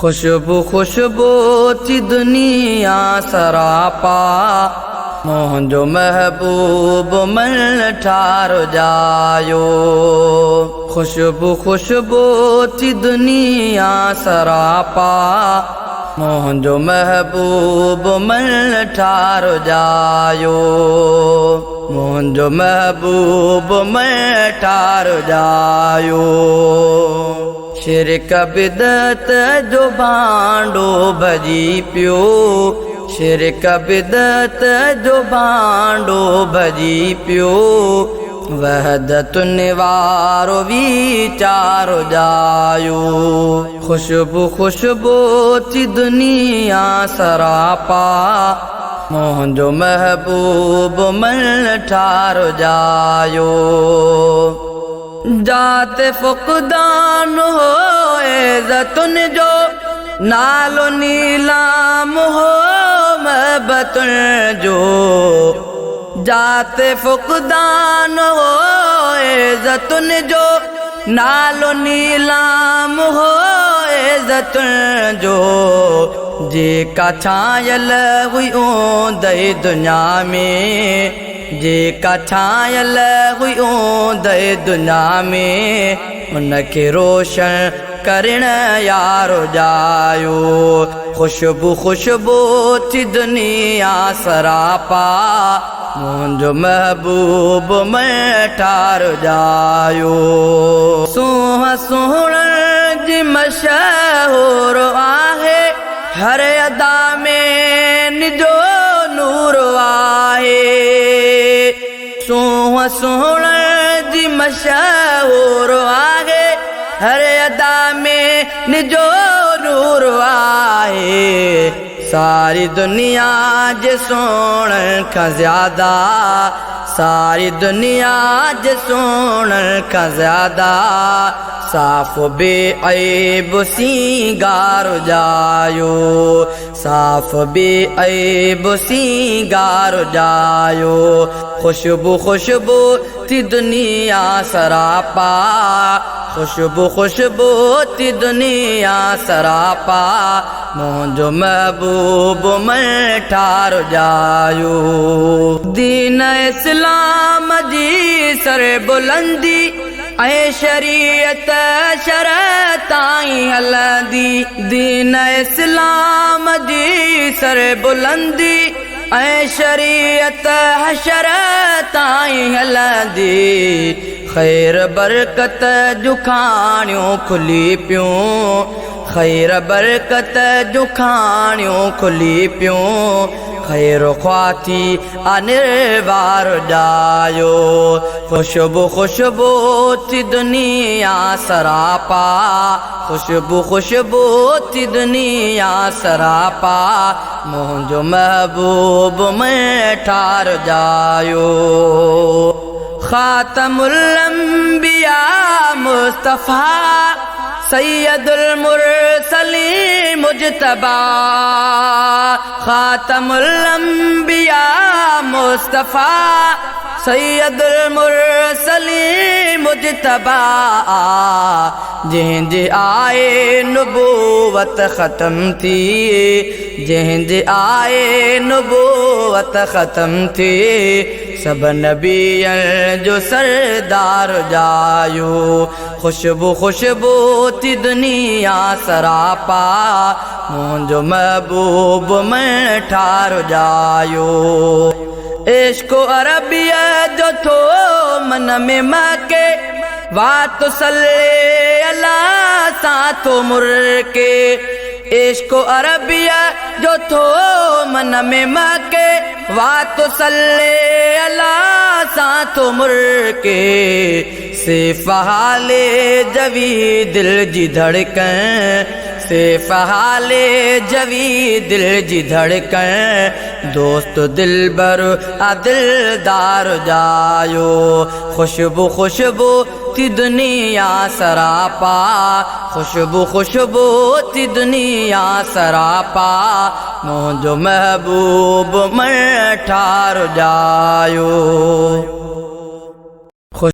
खुशबू खुशबू थी दुनिया सरापा, मुंहिंजो महबूब मन ठारो जायो। खुशबू खुशबू थी दुनिया सरापा, मुंहिंजो महबूब मन ठारो जायो। मुंहिंजो महबूब मन ठारो जायो। शिरक बिदत जो भांडो भजी पियो, शिरक बिदत जो भांडो भजी पियो। वहदत निवारो वीचारो जायो। खुशबू खुशबू थी दुनिया सरापा, मुंहिंजो महबूब मन ठारो जायो। जाते फुक़दान होए ज़तुन जो, नालो नीलाम हो महबतुन जो। जाते फुक़दान होए ज़तुन जो, नालो नीलाम होए ज़तुन जो। जेका छायल हुई ऊंदे दुनिया में, जेका छायल हुई ऊंदे दुनिया में, उनखे रोशन करण यारो जायो। खुशबू खुशबू थी दुनिया सरापा, मुंहिंजो महबूब में ठारो जायो। सुह सुहण जी मशहूर आहे, हर अदा में निजो नूर आहे। सुह सुहण जी मशहूर आहे, हर अदा में निजो नूर आहे। सारी दुनिया जे सोहण खां ज़्यादा, सारी दुनिया जे सोहण खां ज़्यादा, साफ़ बेअब सिंगार जायो। साफ़ बेअब सिंगार जायो। खुशबू खुशबू थी दुनिया सरापा, खुशबू खुशबू थी दुनिया सरापा, मुंहिंजो महबूब में ठारो जायो। दीन इस्लाम जी सर बुलंदी, ऐं शरीयत शरअ ताईं हलंदी। दीन इस्लाम जी सर बुलंदी, ऐं शरीयत शरअ ताईं हलंदी। खैर बरकत जूं खाणियूं खुली पियूं, खैर बरकत जूं खाणियूं खुली पियूं। खैर ख्वाती अनिर्वार जायो। खुशबू खुशबू थी दुनिया सरापा, खुशबू खुशबू थी दुनिया सरापा, मुंहिंजो महबूब में ठारो जायो। खातमुल अंबिया मुस्तफा, सैयदुल मुरसलीन मुजतबा। खातमुल अंबिया मुस्तफा, सैयदुल मुरसलीन मुजतबा। जंहिंजे आए नुबूवत ख़त्म थी, जंहिंजे आए नुबूवत ख़त्म थी, सब नबियन जो सरदार जायो। खुशबू खुशबू थी दुनिया सरापा, मुंहिंजो महबूब में ठारो जायो। इश्क़ अरबिया जो थो मन में महके, वात सल्ले अला सां थो मुरके। इश्क़ अरबिया जो थो मन में महके, वात सल्ले अला सां थो मुरके। सिर्फ़ हाले जवी दिल जी धड़कन, सिर्फ़ हाले जवी दिल जी धड़कन। दोस्त दिलबर आ दिलदार जायो। खुशबू खुशबू थी दुनिया सरापा, खुशबू खुशबू थी दुनिया सरापा, मुंहिंजो महबूब में ठारो जायो।